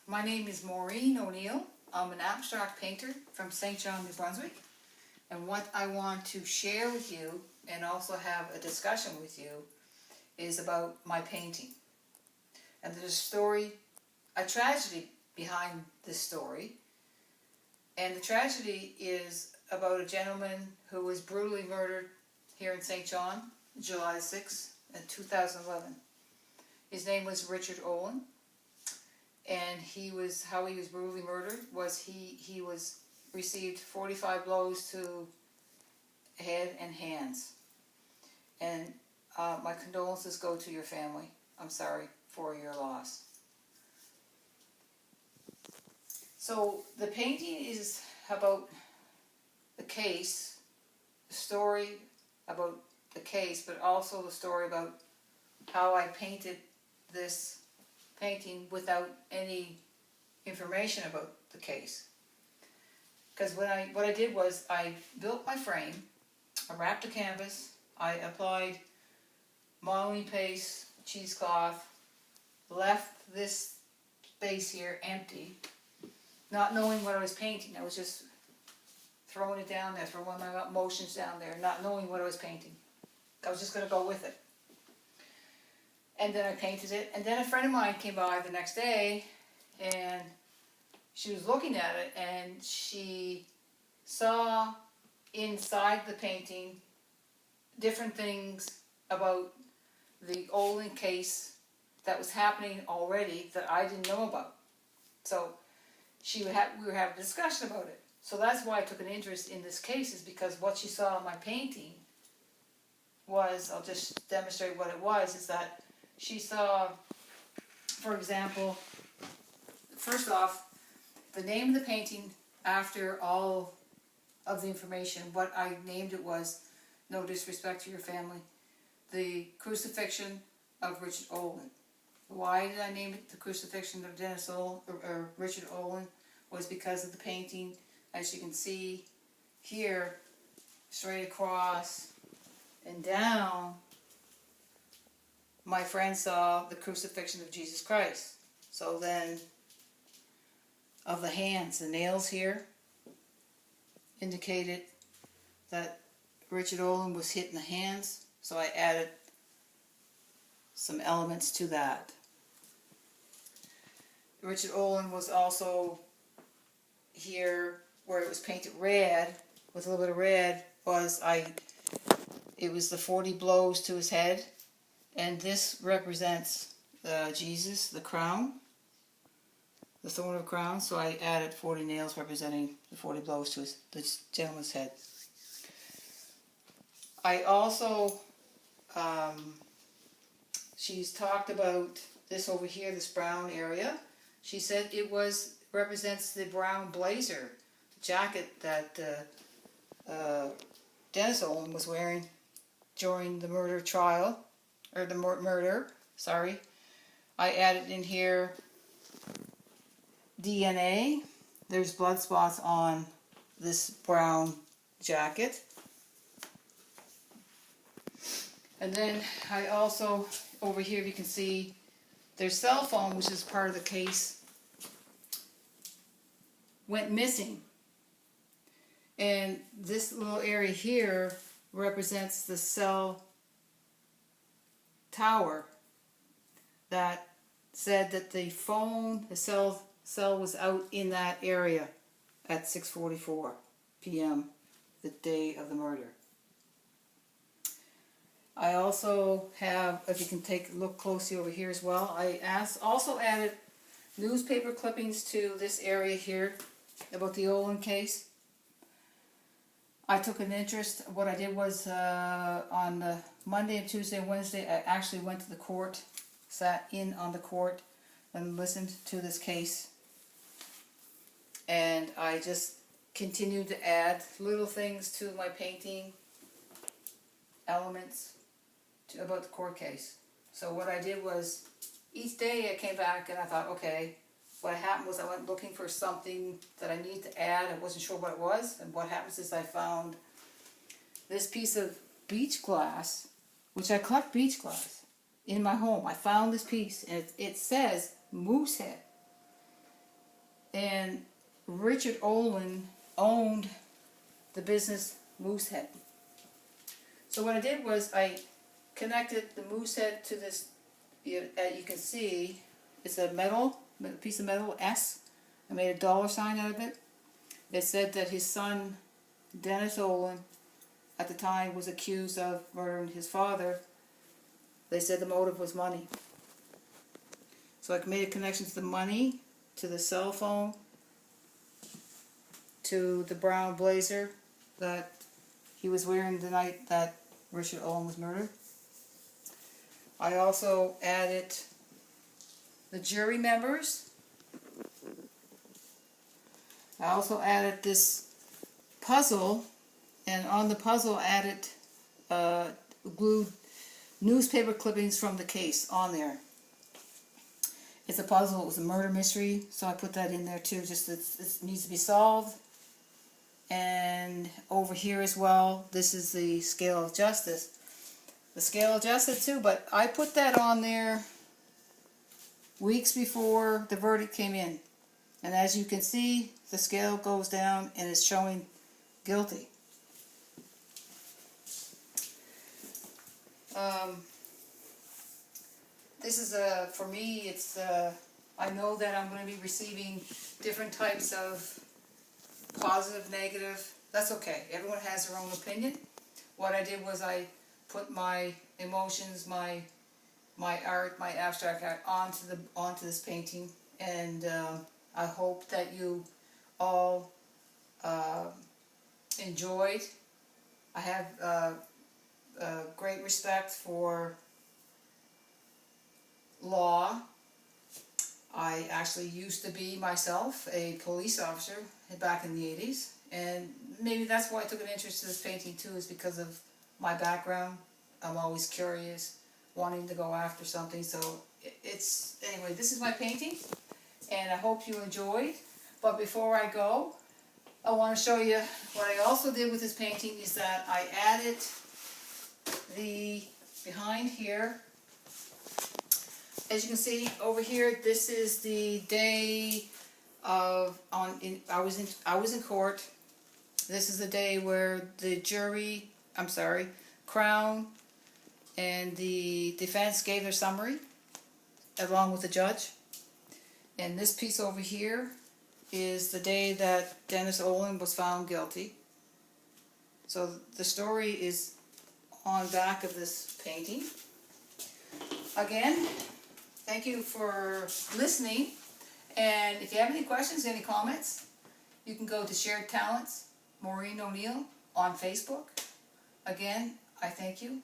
My name is Maureen O'Neill. I'm an abstract painter from St. John, New Brunswick. And what I want to share with you and also have a discussion with you is about my painting. And there's a tragedy behind this story. And the tragedy is about a gentleman who was brutally murdered here in St. John, July 6, in 2011. His name was Richard Oland. And how he was brutally murdered was he received 45 blows to head and hands. And my condolences go to your family. I'm sorry for your loss. So the painting is about the case, the story about the case, but also the story about how I painted this painting without any information about the case. Because what I did was I built my frame, I wrapped the canvas, I applied modeling paste, cheesecloth, left this space here empty, not knowing what I was painting. I was just throwing it down there, throwing my motions down there, not knowing what I was painting. I was just going to go with it. And then I painted it, and then a friend of mine came by the next day, and she was looking at it, and she saw inside the painting different things about the Oland case that was happening already that I didn't know about. So we were having a discussion about it. So that's why I took an interest in this case, is because what she saw in my painting was, I'll just demonstrate what it was, is that she saw, for example, first off, the name of the painting after all of the information, what I named it was, no disrespect to your family, the Crucifixion of Richard Oland. Why did I name it the Crucifixion of Dennis Oland, or Richard Oland? Was because of the painting, as you can see here, straight across and down, my friend saw the crucifixion of Jesus Christ. So then, of the hands, the nails here indicated that Richard Oland was hit in the hands, so I added some elements to that. Richard Oland was also here where it was painted red, with a little bit of red, it was the 40 blows to his head. And this represents Jesus, the crown, the thorn of crown. So I added 40 nails representing the 40 blows to this gentleman's head. I also, she's talked about this over here, this brown area. She said it represents the brown blazer, the jacket that Dennis Oland was wearing during the murder trial. Or the murder, sorry. I added in here DNA. There's blood spots on this brown jacket. And then I also, over here you can see their cell phone, which is part of the case, went missing. And this little area here represents the cell tower that said that the cell was out in that area at 6:44 p.m. the day of the murder. I also have, if you can look closely over here as well, I also added newspaper clippings to this area here about the Oland case. I took an interest. What I did was on the Monday and Tuesday and Wednesday, I actually went to the court, sat in on the court and listened to this case. And I just continued to add little things to my painting, elements about the court case. So what I did was, each day I came back and I thought, okay, what happened was I went looking for something that I need to add. I wasn't sure what it was. And what happens is I found this piece of beach glass, which I collect beach glass in my home. I found this piece, and it says moose head. And Richard Oland owned the business Moosehead. So what I did was I connected the Moosehead to this, you can see, it's a piece of metal, S. I made a dollar sign out of it. It said that his son, Dennis Oland, at the time was accused of murdering his father. They said the motive was money. So I made a connection to the money, to the cell phone, to the brown blazer that he was wearing the night that Richard Oland was murdered. I also added the jury members. I also added this puzzle, and on the puzzle added glued newspaper clippings from the case on there. It's a puzzle, it was a murder mystery, so I put that in there too, just it needs to be solved. And over here as well, this is the scale of justice. The scale of justice too, but I put that on there weeks before the verdict came in. And as you can see, the scale goes down and it's showing guilty. This is for me, it's I know that I'm going to be receiving different types of positive, negative. That's okay. Everyone has their own opinion. What I did was I put my emotions, my art, my abstract art onto this painting, and I hope that you all enjoyed. I have great respect for law. I actually used to be myself a police officer back in the 80s, and maybe that's why I took an interest in this painting too, is because of my background. I'm always curious, wanting to go after something, so anyway, this is my painting, and I hope you enjoyed. But before I go, I want to show you what I also did with this painting is that I added behind here. As you can see over here, this is the day of I was in court. This is the day where the Crown and the defense gave their summary along with the judge. And this piece over here is the day that Dennis Oland was found guilty. So the story is on back of this painting. Again, thank you for listening, and if you have any questions, any comments, you can go to Shared Talents, Maureen O'Neill on Facebook. Again, I thank you.